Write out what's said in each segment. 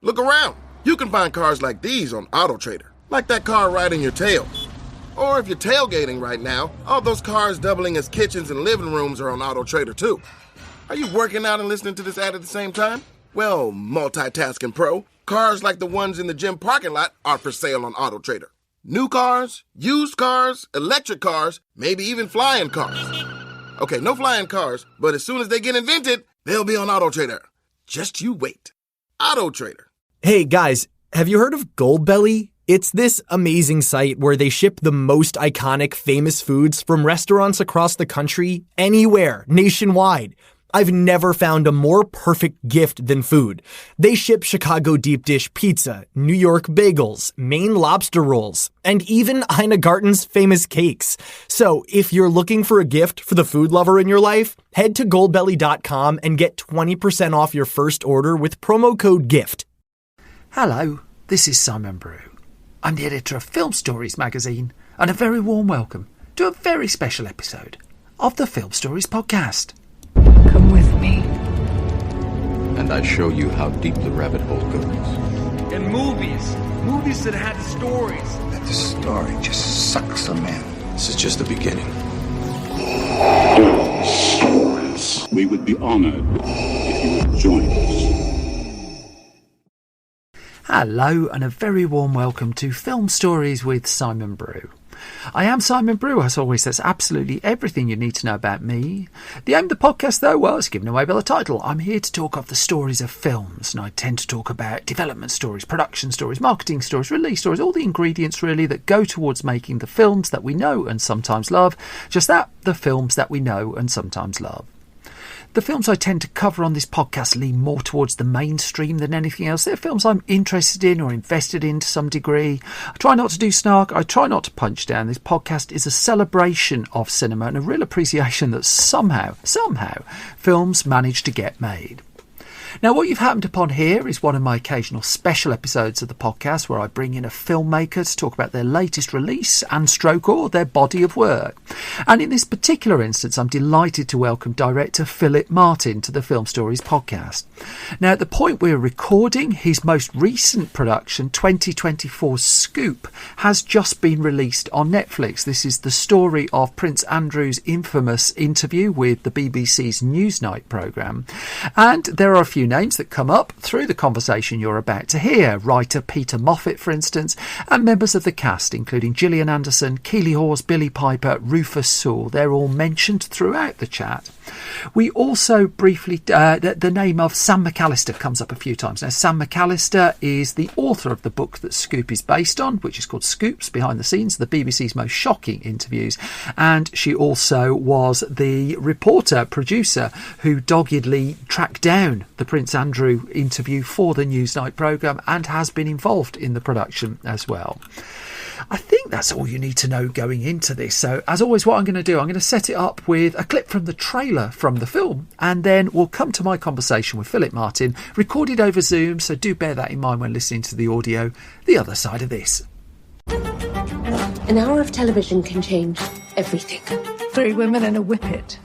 Look around. You can find cars like these on AutoTrader, like that car riding your tail. Or if you're tailgating right now, all those cars doubling as kitchens and living rooms are on AutoTrader too. Are you working out and listening to this ad at the same time? Well, multitasking pro, cars like the ones in the gym parking lot are for sale on AutoTrader. New cars, used cars, electric cars, maybe even flying cars. Okay, no flying cars, but as soon as they get invented, they'll be on AutoTrader. Just you wait. AutoTrader. Hey guys, have you heard of Goldbelly? It's this amazing site where they ship the most iconic famous foods from restaurants across the country, anywhere, nationwide. I've never found a more perfect gift than food. They ship Chicago deep dish pizza, New York bagels, Maine lobster rolls, and even Ina Garten's famous cakes. So if you're looking for a gift for the food lover in your life, head to goldbelly.com and get 20% off your first order with promo code GIFT. Hello, this is Simon Brew. I'm the editor of Film Stories magazine, and a very warm welcome to a very special episode of the Film Stories podcast. Come with me. And I show you how deep the rabbit hole goes. And movies that had stories. That the story just sucks them in. This is just the beginning. Stories. We would be honored if you would join us. Hello, and a very warm welcome to Film Stories with Simon Brew. I am Simon Brew, as always. That's absolutely everything you need to know about me. The aim of the podcast, though, well, it's given away by the title. I'm here to talk of the stories of films, and I tend to talk about development stories, production stories, marketing stories, release stories, all the ingredients, really, that go towards making the films that we know and sometimes love. Just that, the films that we know and sometimes love. The films I tend to cover on this podcast lean more towards the mainstream than anything else. They're films I'm interested in or invested in to some degree. I try not to do snark. I try not to punch down. This podcast is a celebration of cinema and a real appreciation that somehow, films manage to get made. Now, what you've happened upon here is one of my occasional special episodes of the podcast where I bring in a filmmaker to talk about their latest release and stroke or their body of work. And in this particular instance, I'm delighted to welcome director Philip Martin to the Film Stories podcast. Now, at the point we're recording, his most recent production, 2024's Scoop, has just been released on Netflix. This is the story of Prince Andrew's infamous interview with the BBC's Newsnight programme. And there are a few names that come up through the conversation you're about to hear. Writer Peter Moffat, for instance, and members of the cast, including Gillian Anderson, Keeley Hawes, Billy Piper, Rufus Sewell. They're all mentioned throughout the chat. We also briefly, the name of Sam McAllister comes up a few times. Now, Sam McAllister is the author of the book that Scoop is based on, which is called Scoops, Behind the Scenes, the BBC's most shocking interviews. And she also was the reporter, producer, who doggedly tracked down the Prince Andrew interview for the Newsnight programme and has been involved in the production as well. I think that's all you need to know going into this. So, as always, what I'm going to do, I'm going to set it up with a clip from the trailer from the film, and then we'll come to my conversation with Philip Martin, recorded over Zoom, so do bear that in mind when listening to the audio the other side of this. An hour of television can change everything. 3 women and a whippet.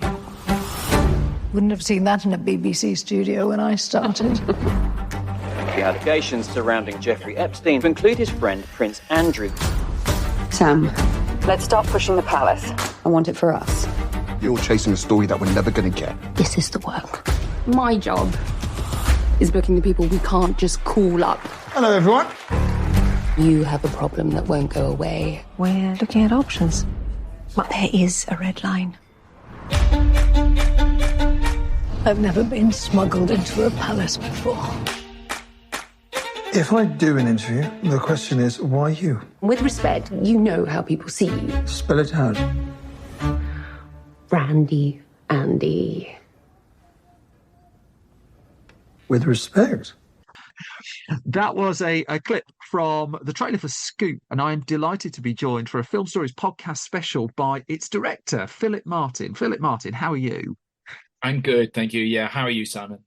Wouldn't have seen that in a BBC studio when I started. The allegations surrounding Jeffrey Epstein include his friend Prince Andrew. Sam, let's stop pushing the palace. I want it for us. You're chasing a story that we're never going to get. This is the work. My job is booking the people we can't just call up. Hello, everyone. You have a problem that won't go away. We're looking at options. But there is a red line. I've never been smuggled into a palace before. If I do an interview, the question is, why you? With respect, you know how people see you. Spell it out. Brandy, Andy. With respect. That was a clip from the trailer for Scoop, and I'm delighted to be joined for a Film Stories podcast special by its director, Philip Martin. Philip Martin, how are you? I'm good, thank you. Yeah, how are you, Simon?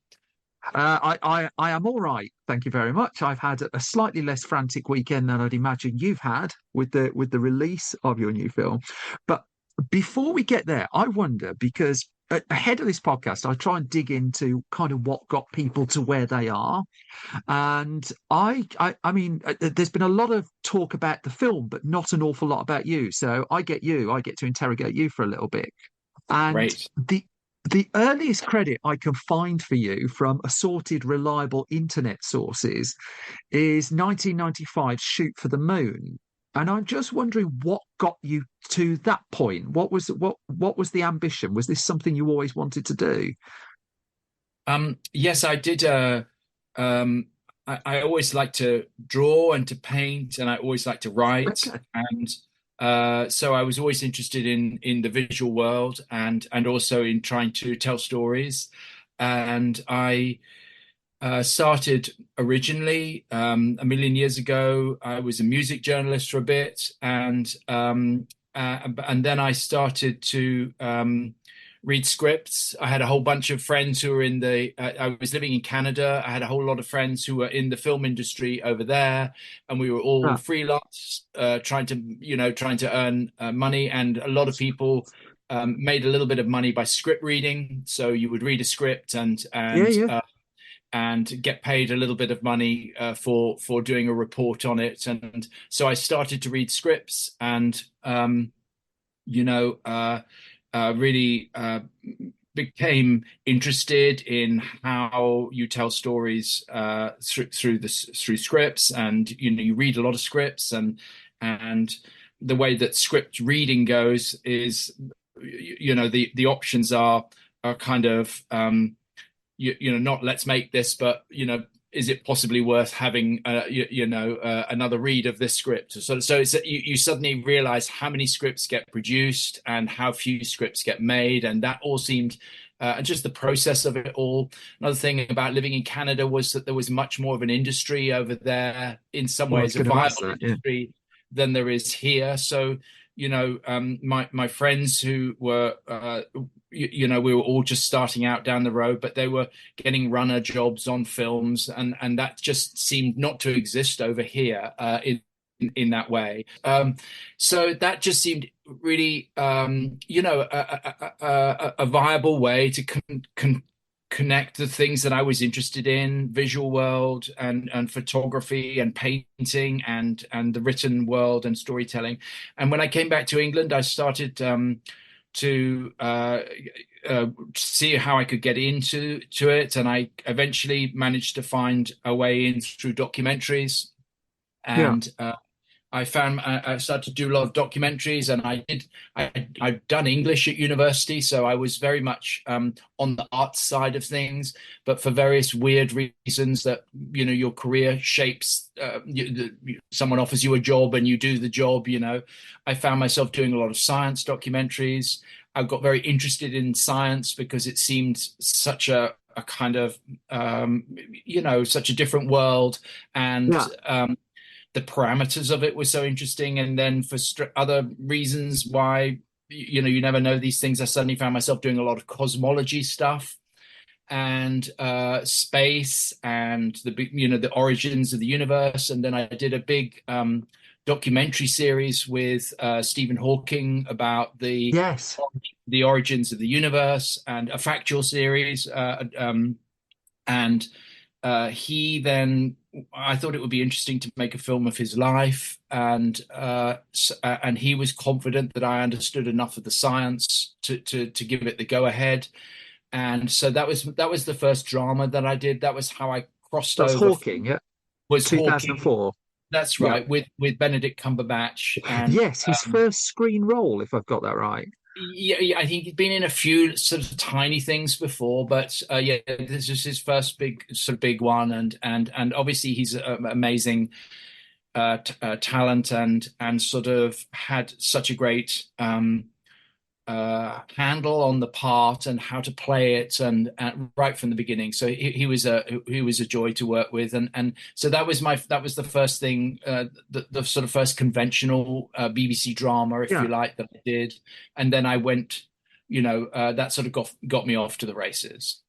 I am all right, thank you very much. I've had a slightly less frantic weekend than I'd imagine you've had with the release of your new film. But before we get there, I wonder, because ahead of this podcast, I try and dig into kind of what got people to where they are. And I mean, there's been a lot of talk about the film, but not an awful lot about you. So I get to interrogate you for a little bit. And Great. the earliest credit I can find for you from assorted reliable internet sources is 1995's Shoot for the Moon. And I'm just wondering what got you to that point. What was the ambition? Was this something you always wanted to do? Yes, I did. I always like to draw and to paint, and I always like to write. Okay. And so I was always interested in the visual world and also in trying to tell stories. And I started originally a million years ago. I was a music journalist for a bit, and then I started to read scripts. I had a whole bunch of friends who were in the. I was living in Canada. I had a whole lot of friends who were in the film industry over there, and we were all freelance, trying to earn money. And a lot of people made a little bit of money by script reading. So you would read a script and get paid a little bit of money for doing a report on it. And so I started to read scripts and really became interested in how you tell stories through scripts. And you read a lot of scripts, and the way that script reading goes is the options are kind of not let's make this, but is it possibly worth having another read of this script? So it's you suddenly realize how many scripts get produced and how few scripts get made, and that all seemed and just the process of it all. Another thing about living in Canada was that there was much more of an industry over there, in some ways a viable industry than there is here. So my friends who were we were all just starting out down the road, but they were getting runner jobs on films, and that just seemed not to exist over here in that way. So that just seemed really a viable way to connect the things that I was interested in, visual world and photography and painting and the written world and storytelling. And when I came back to England, I started to see how I could get into it, and I eventually managed to find a way in through documentaries. And I started to do a lot of documentaries, and I'd done English at university, so I was very much on the art side of things. But for various weird reasons that your career shapes, someone offers you a job and you do the job. I found myself doing a lot of science documentaries. I got very interested in science because it seemed such a kind of such a different world, and the parameters of it were so interesting. And then for other reasons why, you never know these things, I suddenly found myself doing a lot of cosmology stuff and space and the origins of the universe. And then I did a big documentary series with Stephen Hawking about the origins of the universe, and a factual series. He then, I thought it would be interesting to make a film of his life, and he was confident that I understood enough of the science to give it the go ahead. And so that was the first drama that I did. That was how I crossed over. Hawking, yeah. Was 2004. Hawking. That's right, with Benedict Cumberbatch. And, yes, his first screen role, if I've got that right. Yeah, I think he'd been in a few sort of tiny things before, but this is his first big one, and obviously he's an amazing talent and sort of had such a great handle on the part and how to play it, and right from the beginning. So he was a joy to work with, and so that was the first thing, the sort of first conventional BBC drama, if you like, that I did. And then I went, that sort of got me off to the races.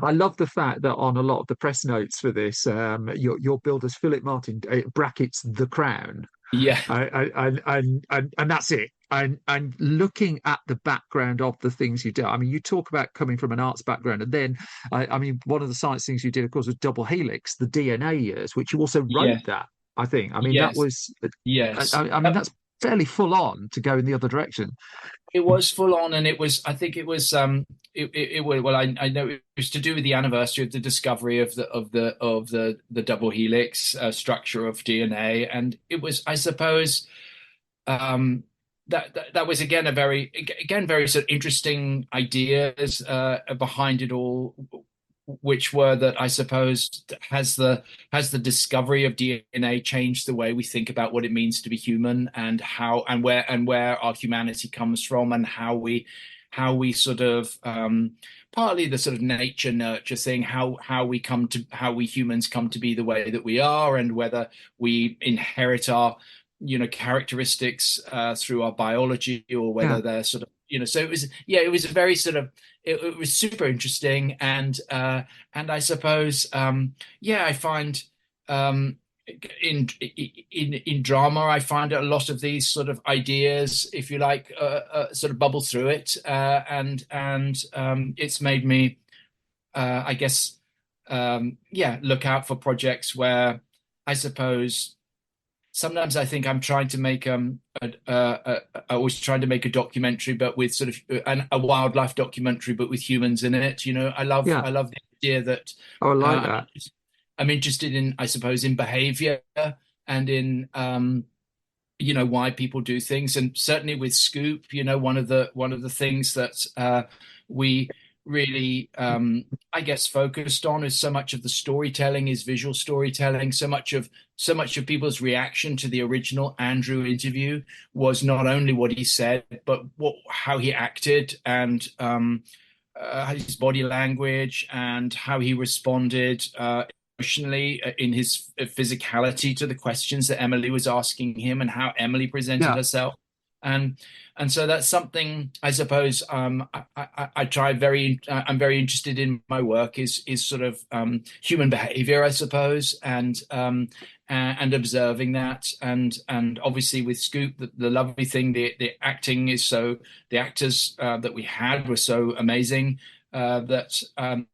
I love the fact that on a lot of the press notes for this, your builder's Philip Martin brackets The Crown. Yeah. And that's it. And looking at the background of the things you do, I mean, you talk about coming from an arts background, and then, I mean, one of the science things you did, of course, was Double Helix, the DNA years, which you also wrote that, I think. I mean, that was, I mean, that's fairly full on to go in the other direction. It was full on, and I think it was well, I know it was to do with the anniversary of the discovery of the double helix structure of DNA, and it was, I suppose, that was again very sort of interesting ideas behind it all, which were that, I suppose, has the discovery of DNA changed the way we think about what it means to be human, and how and where our humanity comes from, and how we sort of partly the sort of nature nurture thing, how we humans come to be the way that we are, and whether we inherit our characteristics through our biology, or whether they're sort of so it was a very sort of it was super interesting, and I suppose I find in drama, I find a lot of these sort of ideas, if you like, sort of bubble through it, and it's made me I guess look out for projects where, I suppose, sometimes I think I'm trying to make I always trying to make a documentary, but with sort of a wildlife documentary, but with humans in it. I love the idea that I like that. I'm interested in, I suppose, in behavior, and in why people do things, and certainly with Scoop, one of the things that we really I guess focused on is so much of the storytelling is visual storytelling. So much of people's reaction to the original Andrew interview was not only what he said, but how he acted, and his body language, and how he responded emotionally in his physicality to the questions that Emily was asking him, and how Emily presented herself. And so that's something, I suppose, I try I'm very interested in my work is sort of human behavior, I suppose, and observing that, and obviously with Scoop, the lovely thing, the acting is the actors that we had were so amazing, that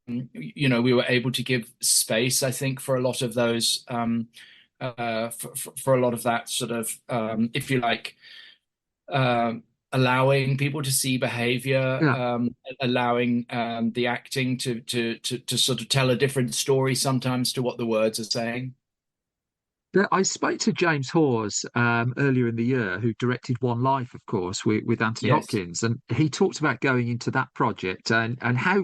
we were able to give space, I think, for a lot of those for a lot of that sort of if you like, allowing people to see behavior, allowing the acting to sort of tell a different story sometimes to what the words are saying. I spoke to James Hawes earlier in the year, who directed One Life, of course, with Anthony Hopkins, and he talked about going into that project and how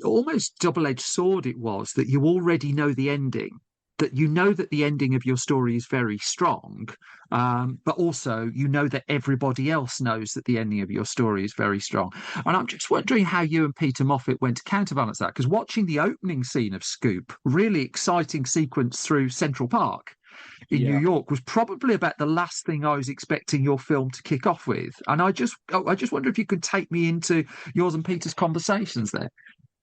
almost double-edged sword it was, that you already know the ending, that you know that the ending of your story is very strong, but also you know that everybody else knows that the ending of your story is very strong. And I'm just wondering how you and Peter Moffat went to counterbalance that, because watching the opening scene of Scoop, really exciting sequence through Central Park in New York, was probably about the last thing I was expecting your film to kick off with. And I just wonder if you could take me into yours and Peter's conversations there.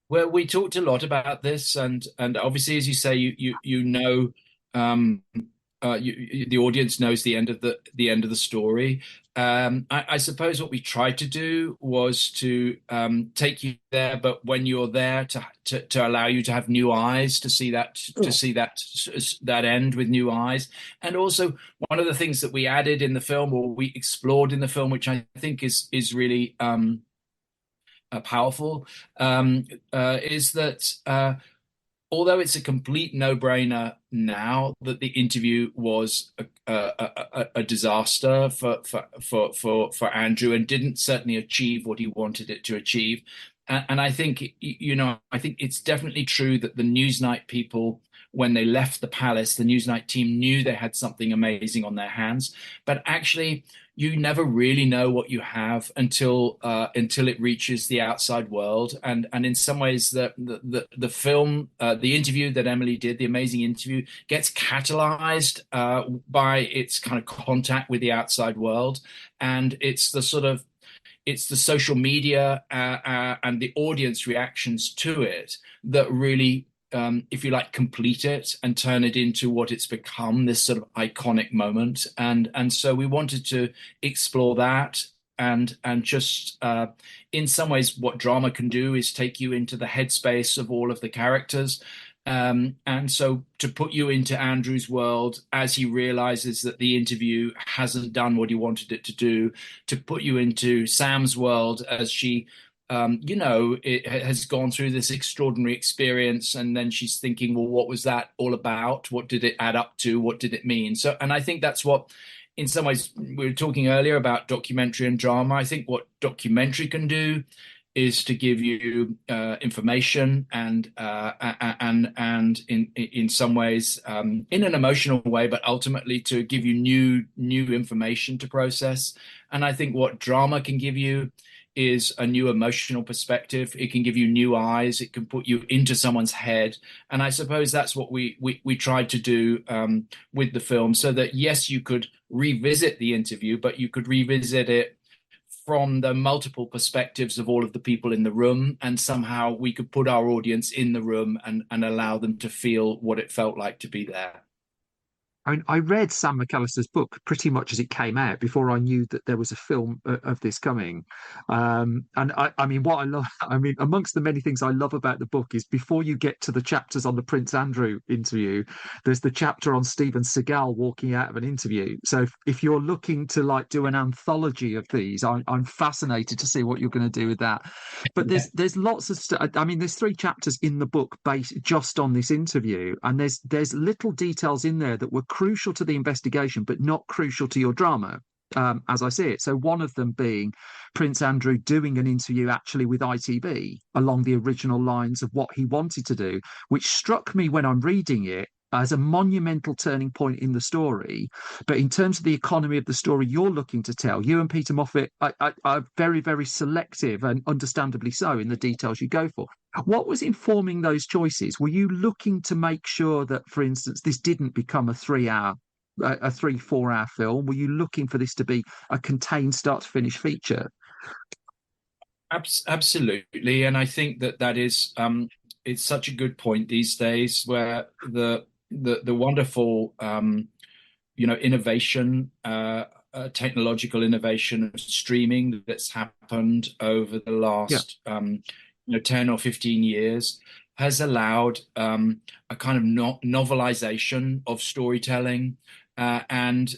Well, we talked a lot about this, and obviously, as you say, you know, the audience knows the end of the story. I suppose what we tried to do was to take you there, but when you're there, to allow you to have new eyes to see that end with new eyes. And also, one of the things that we added in the film, or we explored in the film, which I think is really powerful, is that although it's a complete no-brainer now that the interview was a disaster for Andrew, and didn't certainly achieve what he wanted it to achieve, and I think I think it's definitely true that the Newsnight people, when they left the palace, the Newsnight team knew they had something amazing on their hands, but actually you never really know what you have until it reaches the outside world. And in some ways, the film, the interview that Emily did, the amazing interview, gets catalyzed by its kind of contact with the outside world, and it's the sort of it's the social media and the audience reactions to it that really, if you like, complete it and turn it into what it's become, this sort of iconic moment. And so we wanted to explore that. And just in some ways, what drama can do is take you into the headspace of all of the characters. And so to put you into Andrew's world as he realizes that the interview hasn't done what he wanted it to do, to put you into Sam's world as she, it has gone through this extraordinary experience. And then she's thinking, well, what was that all about? What did it add up to? What did it mean? So, and I think that's what, in some ways, we were talking earlier about documentary and drama. I think what documentary can do is to give you information and in some ways in an emotional way, but ultimately to give you new information to process. And I think what drama can give you is a new emotional perspective. It can give you new eyes. It can put you into someone's head. And I suppose that's what we tried to do with the film, so that, yes, you could revisit the interview, but you could revisit it from the multiple perspectives of all of the people in the room. And somehow we could put our audience in the room and allow them to feel what it felt like to be there. I mean, I read Sam McAllister's book pretty much as it came out before I knew that there was a film of this coming. And I mean, what I love, I mean, amongst the many things I love about the book is before you get to the chapters on the Prince Andrew interview, there's the chapter on Steven Seagal walking out of an interview. So if you're looking to like do an anthology of these, I'm fascinated to see what you're going to do with that. But there's lots of stuff. I mean, there's 3 chapters in the book based just on this interview, and there's little details in there that were crucial to the investigation, but not crucial to your drama, as I see it. So one of them being Prince Andrew doing an interview actually with ITV along the original lines of what he wanted to do, which struck me when I'm reading it as a monumental turning point in the story. But in terms of the economy of the story you're looking to tell, you and Peter Moffat are very, very selective, and understandably so, in the details you go for. What was informing those choices? Were you looking to make sure that, for instance, this didn't become a 3-4 hour film? Were you looking for this to be a contained start to finish feature? Absolutely. And I think that is it's such a good point these days, where the wonderful innovation, technological innovation of streaming that's happened over the last 10 or 15 years has allowed a kind of novelization of storytelling, and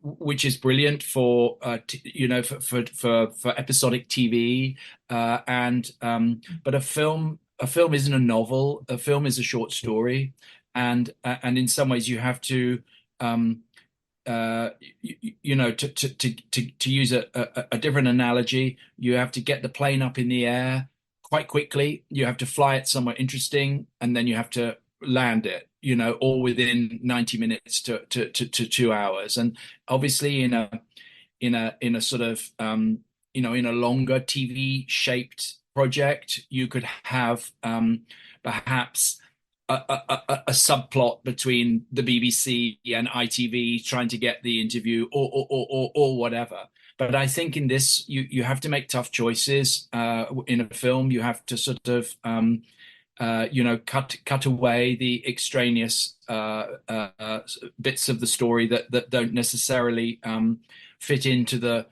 which is brilliant for for episodic TV, but a film isn't a novel. A film is a short story, and in some ways you have to to use a different analogy, you have to get the plane up in the air quite quickly. You have to fly it somewhere interesting, and then you have to land it, all within 90 minutes to 2 hours. And obviously in a sort of in a longer TV shaped project, you could have perhaps a subplot between the BBC and ITV trying to get the interview or whatever. But I think in this, you have to make tough choices. In a film, you have to sort of cut away the extraneous bits of the story that don't necessarily fit into the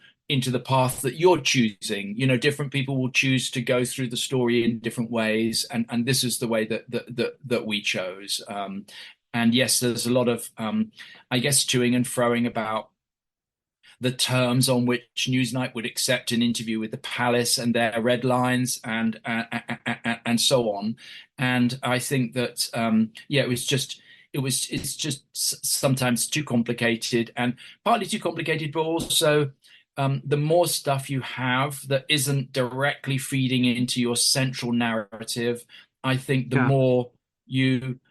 path that you're choosing. Different people will choose to go through the story in different ways, and this is the way that we chose. And yes, there's a lot of I guess toing and froing about the terms on which Newsnight would accept an interview with the Palace and their red lines and so on. And I think that it's just sometimes too complicated, and partly too complicated, but also the more stuff you have that isn't directly feeding into your central narrative, I think the more you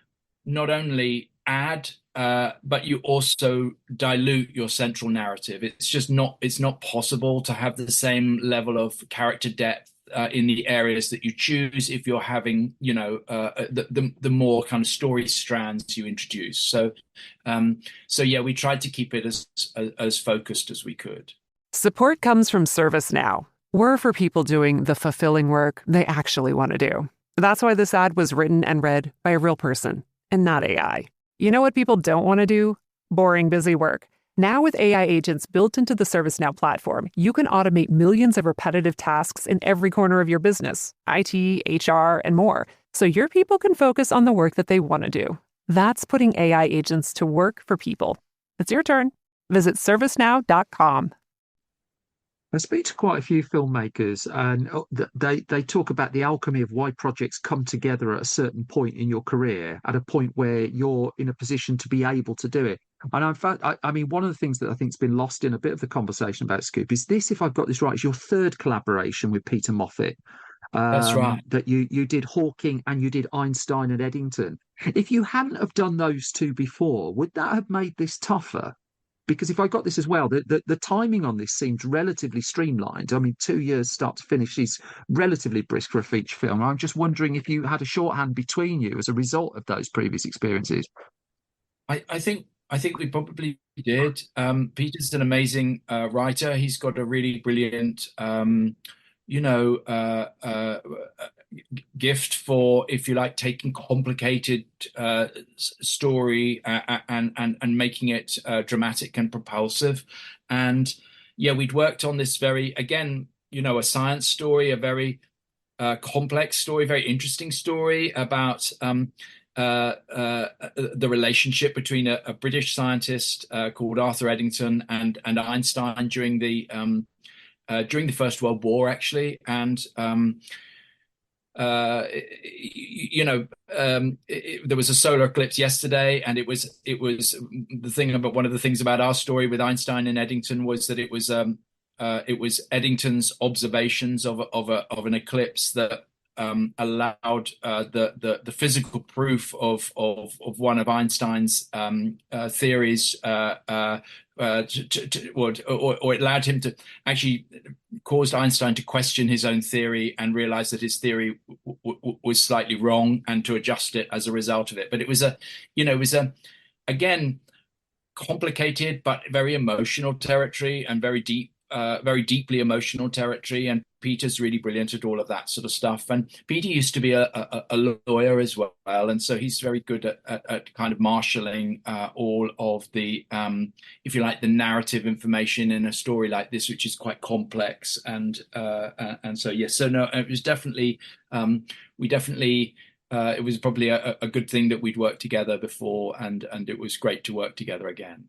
not only add, but you also dilute your central narrative. It's not possible to have the same level of character depth in the areas that you choose if you're having, the more kind of story strands you introduce. So yeah, we tried to keep it as focused as we could. Support comes from ServiceNow. We're for people doing the fulfilling work they actually want to do. That's why this ad was written and read by a real person and not AI. You know what people don't want to do? Boring, busy work. Now with AI agents built into the ServiceNow platform, you can automate millions of repetitive tasks in every corner of your business, IT, HR, and more, so your people can focus on the work that they want to do. That's putting AI agents to work for people. It's your turn. Visit servicenow.com. I speak to quite a few filmmakers, and they talk about the alchemy of why projects come together at a certain point in your career, at a point where you're in a position to be able to do it. And in fact, I mean, one of the things that I think's been lost in a bit of the conversation about Scoop is this, if I've got this right, is your third collaboration with Peter Moffat. That's right. That you did Hawking and you did Einstein and Eddington. If you hadn't have done those two before, would that have made this tougher? Because if I got this as well, the timing on this seems relatively streamlined. I mean, 2 years start to finish is relatively brisk for a feature film. I'm just wondering if you had a shorthand between you as a result of those previous experiences. I think we probably did. Peter's an amazing writer. He's got a really brilliant, gift for, if you like, taking complicated story and making it dramatic and propulsive. And yeah, we'd worked on this very, again, a science story, a very complex story, very interesting story about the relationship between a British scientist called Arthur Eddington and Einstein during the First World War, actually. And there was a solar eclipse yesterday, and it was the thing about, one of the things about our story with Einstein and Eddington was that it was Eddington's observations of an eclipse that allowed the physical proof of one of Einstein's theories, or it allowed him to actually caused Einstein to question his own theory and realize that his theory was slightly wrong, and to adjust it as a result of it. But it was again, complicated but very emotional territory, and very deeply emotional territory. And Peter's really brilliant at all of that sort of stuff. And Peter used to be a lawyer as well, and so he's very good at kind of marshalling all of the, if you like, the narrative information in a story like this, which is quite complex. And so yes, so no, it was definitely it was probably a good thing that we'd worked together before, and it was great to work together again.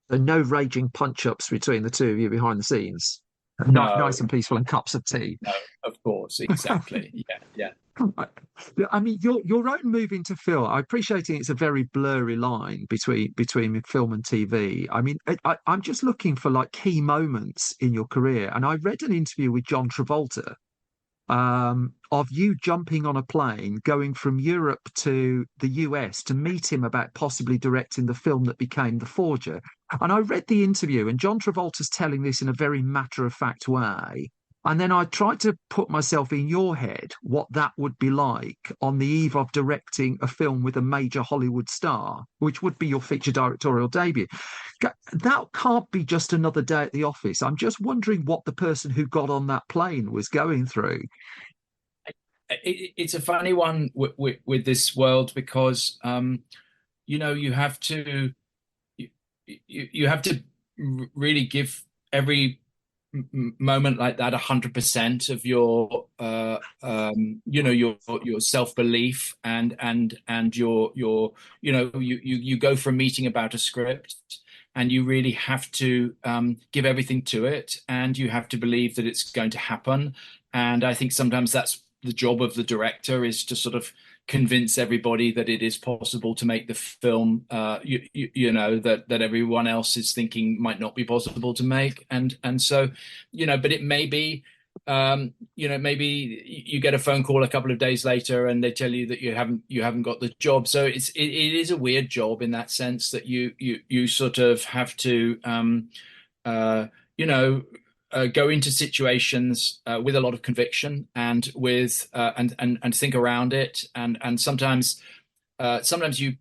So no raging punch-ups between the two of you behind the scenes. No. Nice and peaceful, and cups of tea. No, of course, exactly. yeah. I mean, your own move into film, I appreciate it's a very blurry line between film and TV. I mean, I'm just looking for like key moments in your career. And I read an interview with John Travolta of you jumping on a plane, going from Europe to the US to meet him about possibly directing the film that became The Forger. And I read the interview, and John Travolta's telling this in a very matter-of-fact way. And then I tried to put myself in your head what that would be like on the eve of directing a film with a major Hollywood star, which would be your feature directorial debut. That can't be just another day at the office. I'm just wondering what the person who got on that plane was going through. It's a funny one with this world, because you have to really give every moment like that 100% of your your self-belief, and your you go for a meeting about a script, and you really have to give everything to it, and you have to believe that it's going to happen. And I think sometimes that's the job of the director, is to sort of convince everybody that it is possible to make the film that everyone else is thinking might not be possible to make. And so but it may be maybe you get a phone call a couple of days later and they tell you that you haven't got the job. So it is a weird job in that sense, that you sort of have to go into situations with a lot of conviction, and with and think around it, and sometimes you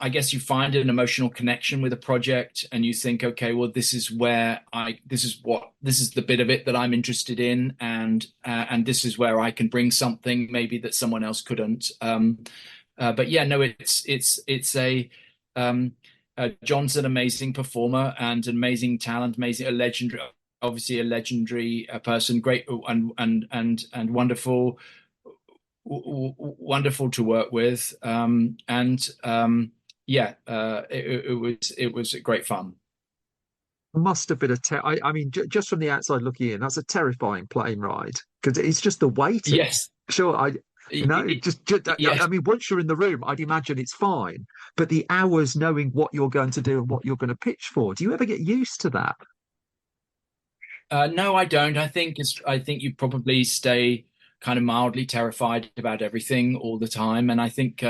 I guess you find an emotional connection with a project, and you think, okay, well, this is the bit of it that I'm interested in, and this is where I can bring something maybe that someone else couldn't. But yeah, no, John's an amazing performer and an amazing talent, a legendary, obviously a legendary person, great and wonderful. Wonderful to work with, it was great fun. Must have been I mean, just from the outside looking in, that's a terrifying plane ride because it's just the waiting. Yes, sure. Yes. I mean, once you're in the room, I'd imagine it's fine, but the hours knowing what you're going to do and what you're going to pitch for, do you ever get used to that? No, I don't. I think you probably stay kind of mildly terrified about everything all the time. And I think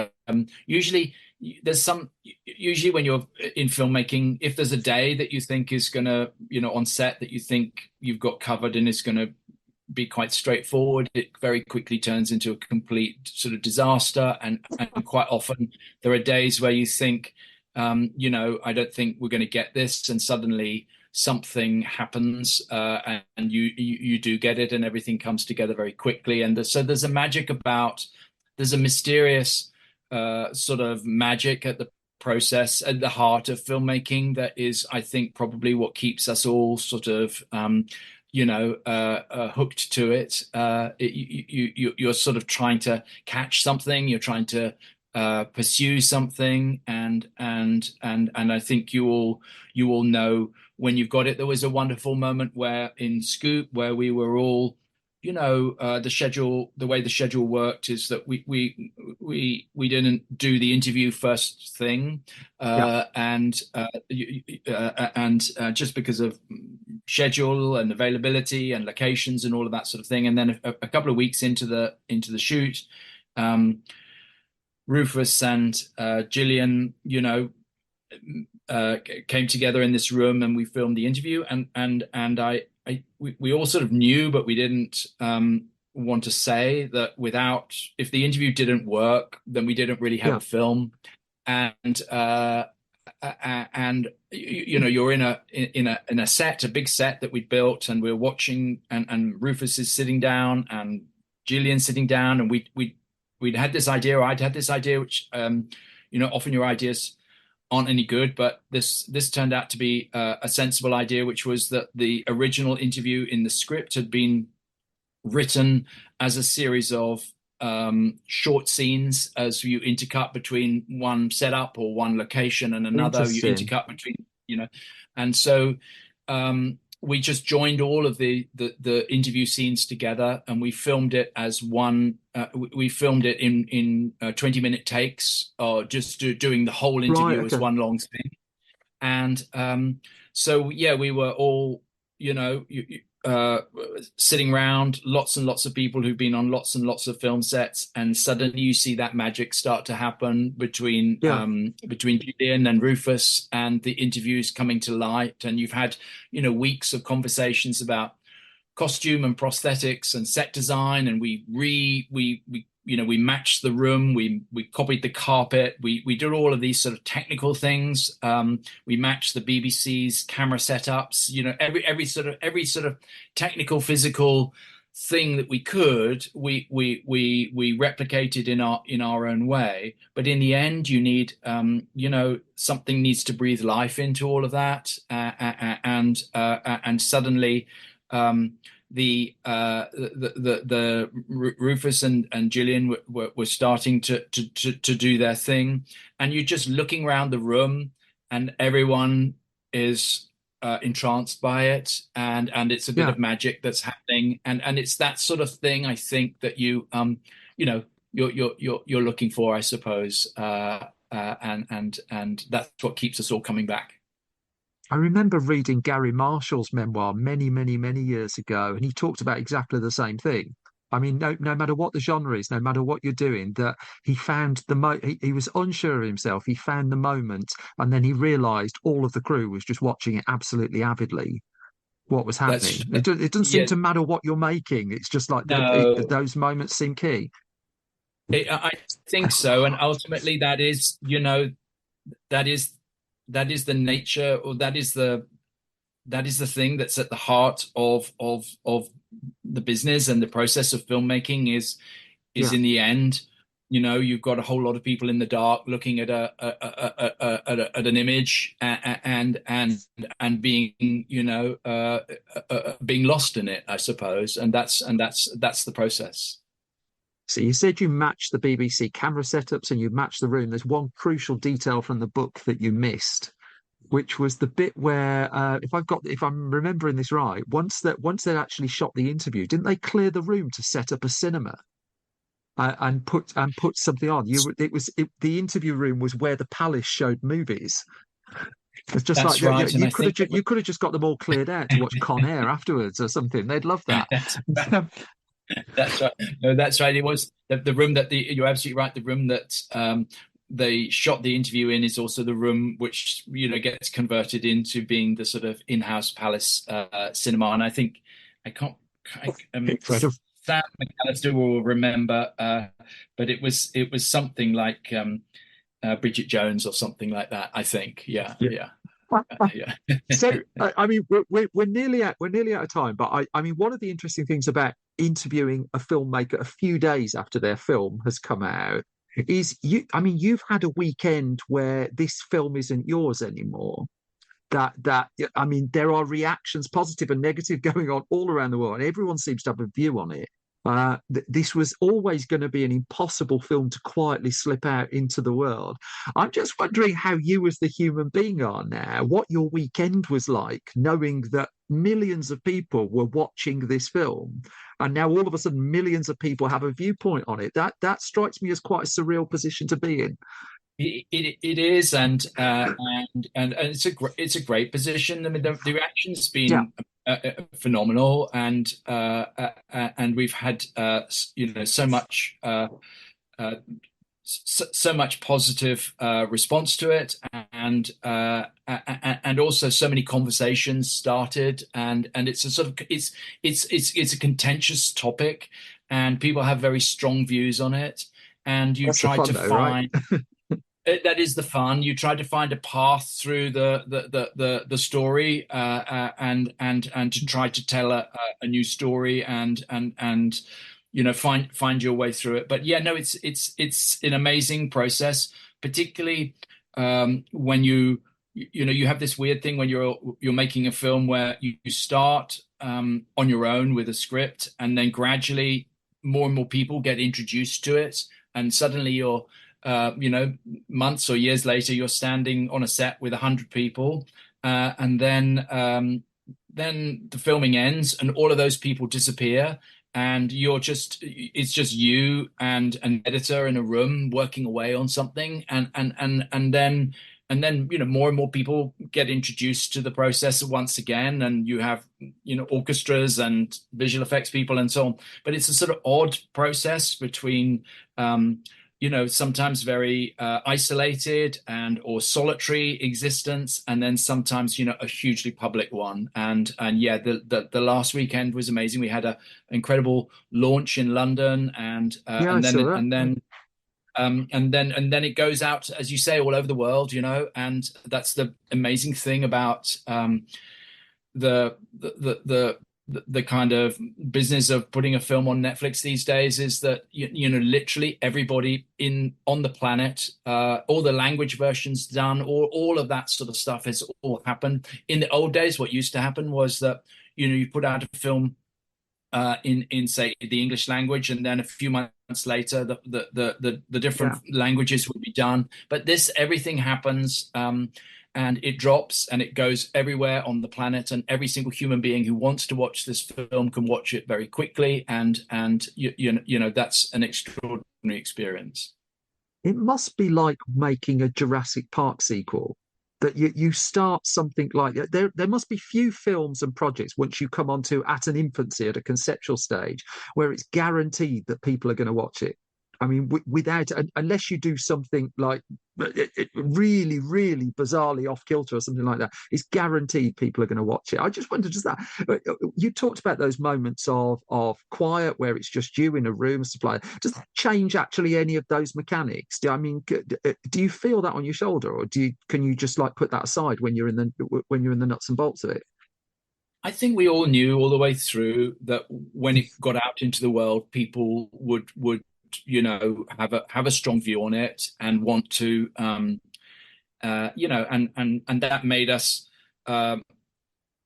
usually when you're in filmmaking, if there's a day that you think is going to, on set that you think you've got covered and is going to be quite straightforward, it very quickly turns into a complete sort of disaster. And quite often there are days where you think, I don't think we're going to get this. And suddenly something happens and you do get it, and everything comes together very quickly. And so there's a mysterious sort of magic at the process, at the heart of filmmaking, that is, I think, probably what keeps us all sort of hooked to it. You're sort of trying to catch something, you're trying to pursue something, and I think you all know when you've got it. There was a wonderful moment where in Scoop where we were all, the way the schedule worked is that we didn't do the interview first thing, and just because of schedule and availability and locations and all of that sort of thing. And then a couple of weeks into the shoot, Rufus and Gillian, came together in this room, and we filmed the interview. And we all sort of knew, but we didn't want to say that if the interview didn't work, then we didn't really have a film. And you're in a set, a big set that we built, and we're watching, and Rufus is sitting down and Gillian's sitting down, and we'd had this idea, or I'd had this idea, which often your ideas aren't any good, but this turned out to be a sensible idea, which was that the original interview in the script had been written as a series of short scenes, as you intercut between one setup or one location and another. You intercut between, and so we just joined all of the interview scenes together, and we filmed it as one. We filmed it in 20-minute takes, or just doing the whole interview as one long thing. And so yeah, we were all sitting around, lots and lots of people who've been on lots and lots of film sets, and suddenly you see that magic start to happen between Julian and Rufus, and the interviews coming to light. And you've had weeks of conversations about costume and prosthetics and set design, and we matched the room, we copied the carpet, we did all of these sort of technical things. We matched the BBC's camera setups, every sort of technical, physical thing that we could, we replicated in our own way. But in the end, you need something needs to breathe life into all of that, and suddenly the Rufus and Gillian were starting to do their thing, and you're just looking around the room, and everyone is entranced by it, and it's a bit of magic that's happening, and it's that sort of thing, I think, that you're looking for, I suppose, and that's what keeps us all coming back. I remember reading Gary Marshall's memoir many, many, many years ago, and he talked about exactly the same thing. I mean, no matter what the genre is, no matter what you're doing, that he found he was unsure of himself. He found the moment, and then he realised all of the crew was just watching it absolutely avidly. What was happening? It doesn't seem to matter what you're making. It's just like those moments seem key. I think so, and ultimately that is, that is the nature, or that is the thing that's at the heart of the business and the process of filmmaking is in the end, you've got a whole lot of people in the dark looking at at an image and being being lost in it, I suppose, and that's the process. So you said you matched the BBC camera setups and you matched the room. There's one crucial detail from the book that you missed, which was the bit where, if I'm remembering this right, once they'd actually shot the interview, didn't they clear the room to set up a cinema and put something on? The interview room was where the Palace showed movies. It's just That's like right. you could have just got them all cleared out to watch Con Air afterwards or something. They'd love that. That's right. No, that's right. It was the room that you're absolutely right. The room that they shot the interview in is also the room which gets converted into being the sort of in-house Palace cinema. And I think Sam McAllister will remember, but it was something like Bridget Jones or something like that. I think, yeah. So I mean, we're nearly out of time, but I mean, one of the interesting things about interviewing a filmmaker a few days after their film has come out is you've had a weekend where this film isn't yours anymore. That I mean, there are reactions, positive and negative, going on all around the world, and everyone seems to have a view on it. This was always going to be an impossible film to quietly slip out into the world. I'm just wondering how you as the human being are now, what your weekend was like, knowing that millions of people were watching this film, and now all of a sudden millions of people have a viewpoint on it. That strikes me as quite a surreal position to be in. It is, and it's a great position. I mean, the reaction's been phenomenal, and we've had so much positive response to it, and also so many conversations started, and it's a sort of it's a contentious topic, and people have very strong views on it, and you try to find. Right? That is the fun. You try to find a path through the story, and to try to tell a new story, and find your way through it. But yeah, no, it's an amazing process, particularly when you have this weird thing when you're making a film where you start on your own with a script, and then gradually more and more people get introduced to it, and suddenly you're months or years later, you're standing on a set with 100 people, and then the filming ends, and all of those people disappear, and it's just you and an editor in a room working away on something, and then more and more people get introduced to the process once again, and you have orchestras and visual effects people and so on. But it's a sort of odd process between sometimes very isolated or solitary existence, and then sometimes a hugely public one. And yeah, the last weekend was amazing. We had an incredible launch in London, and then it goes out, as you say, all over the world. And that's the amazing thing about the kind of business of putting a film on Netflix these days is that literally everybody on the planet, all the language versions done, all of that sort of stuff has all happened. In the old days, what used to happen was that you put out a film in say the English language, and then a few months later the different languages would be done. But everything happens. And it drops and it goes everywhere on the planet, and every single human being who wants to watch this film can watch it very quickly, and that's an extraordinary experience. It must be like making a Jurassic Park sequel, that you start something like that. There must be few films and projects once you come onto at an infancy, at a conceptual stage, where it's guaranteed that people are going to watch it. I mean, without, unless you do something like really, really bizarrely off kilter or something like that, it's guaranteed people are going to watch it. I just wondered, does that, you talked about those moments of quiet where it's just you in a room and stuff like that. Does that change actually any of those mechanics? Do you feel that on your shoulder, or can you just like put that aside when you're in the nuts and bolts of it? I think we all knew all the way through that when it got out into the world, people would have a strong view on it and want to and that made us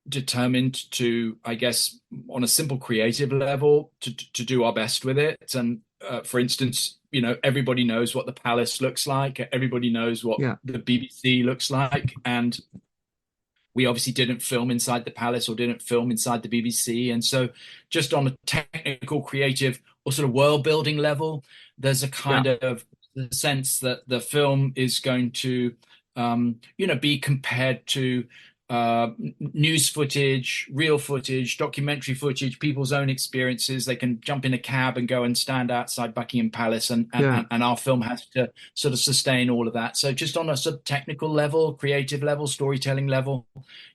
determined to, I guess, on a simple creative level, to do our best with it. And for instance, everybody knows what the palace looks like. Everybody knows what the BBC looks like, and we obviously didn't film inside the palace or didn't film inside the BBC. And so just on a technical, creative, or sort of world building level, there's a kind of sense that the film is going to, be compared to news footage, real footage, documentary footage, people's own experiences. They can jump in a cab and go and stand outside Buckingham Palace, and our film has to sort of sustain all of that. So just on a sort of technical level, creative level, storytelling level,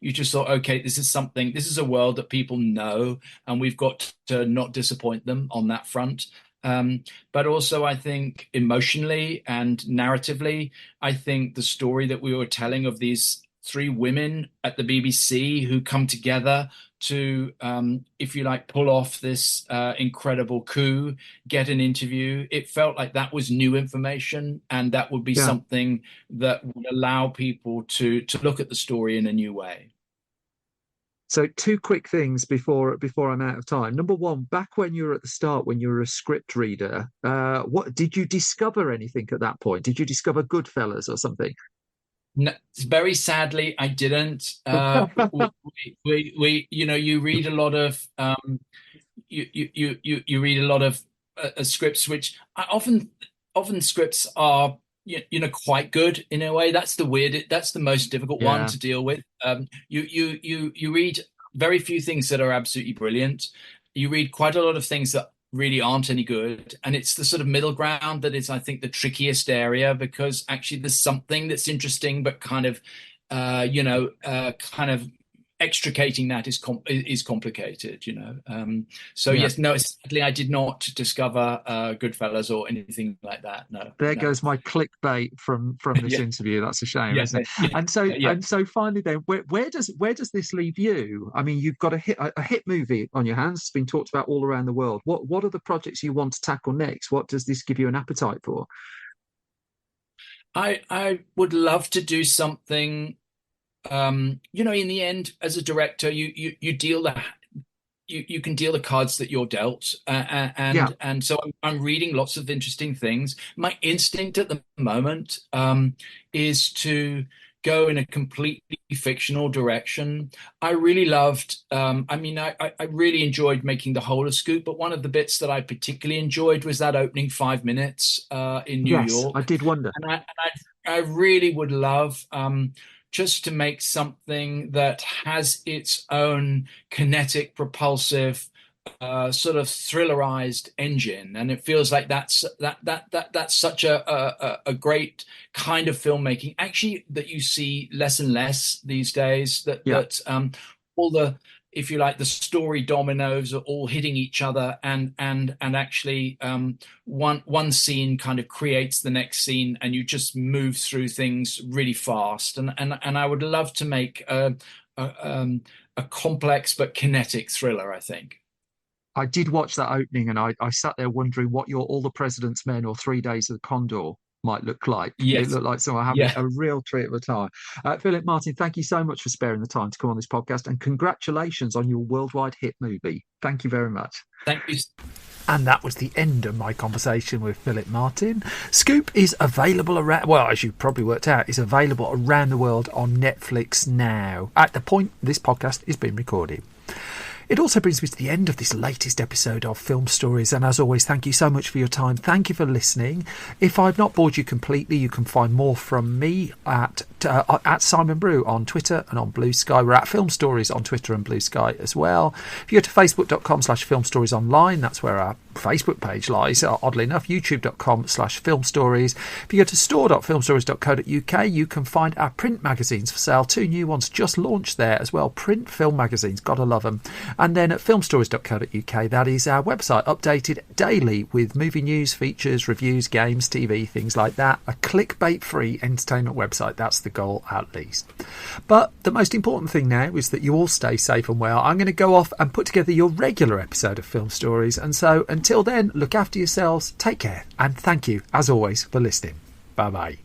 you just thought, okay, this is a world that people know, and we've got to not disappoint them on that front. But also, I think emotionally and narratively, I think the story that we were telling of these three women at the BBC who come together to, if you like, pull off this incredible coup, get an interview. It felt like that was new information, and that would be something that would allow people to look at the story in a new way. So two quick things before I'm out of time. Number one, back when you were at the start, when you were a script reader, what did you discover anything at that point? Did you discover Goodfellas or something? No, very sadly, I didn't. You read a lot of you read a lot of scripts, which often scripts are quite good in a way. That's the most difficult one to deal with. You read very few things that are absolutely brilliant. You read quite a lot of things that really aren't any good, and it's the sort of middle ground that is, I think, the trickiest area, because actually there's something that's interesting, but kind of extricating that is complicated, Yes, no, sadly I did not discover Goodfellas or anything like that. No. Goes my clickbait from this interview. That's a shame, isn't it? Yeah. And so finally then, where does this leave you? I mean, you've got a hit movie on your hands. It's been talked about all around the world. What are the projects you want to tackle next? What does this give you an appetite for? I would love to do something. In the end, as a director, you can deal the cards that you're dealt, and so I'm reading lots of interesting things. My instinct at the moment is to go in a completely fictional direction. I really loved. I really enjoyed making the whole of Scoop, but one of the bits that I particularly enjoyed was that opening 5 minutes in New York. I did wonder, and I really would love. Just to make something that has its own kinetic, propulsive, sort of thrillerized engine, and it feels like that's such a great kind of filmmaking, actually, that you see less and less these days. That all the, if you like, the story dominoes are all hitting each other, and actually one scene kind of creates the next scene, and you just move through things really fast. And I would love to make a complex but kinetic thriller, I think. I did watch that opening, and I sat there wondering what your All the President's Men or 3 Days of the Condor might look like. Yes. It looked like someone having a real treat of a time. Philip Martin, thank you so much for sparing the time to come on this podcast, and congratulations on your worldwide hit movie. Thank you very much. Thank you. And that was the end of my conversation with Philip Martin. Scoop is available around, well, as you probably worked out, is available around the world on Netflix now, at the point this podcast is being recorded. It also brings me to the end of this latest episode of Film Stories, and as always, thank you so much for your time. Thank you for listening. If I've not bored you completely, you can find more from me at Simon Brew on Twitter and on Blue Sky. We're at Film Stories on Twitter and Blue Sky as well. If you go to facebook.com/filmstoriesonline, that's where our Facebook page lies, oddly enough. youtube.com/filmstories. If you go to store.filmstories.co.uk, you can find our print magazines for sale. 2 new ones just launched there as well. Print film magazines, gotta love them. And then at filmstories.co.uk, that is our website, updated daily with movie news, features, reviews, games, TV, things like that. A clickbait-free entertainment website. That's the goal, at least. But the most important thing now is that you all stay safe and well. I'm going to go off and put together your regular episode of Film Stories. And so until then, look after yourselves, take care, and thank you, as always, for listening. Bye-bye.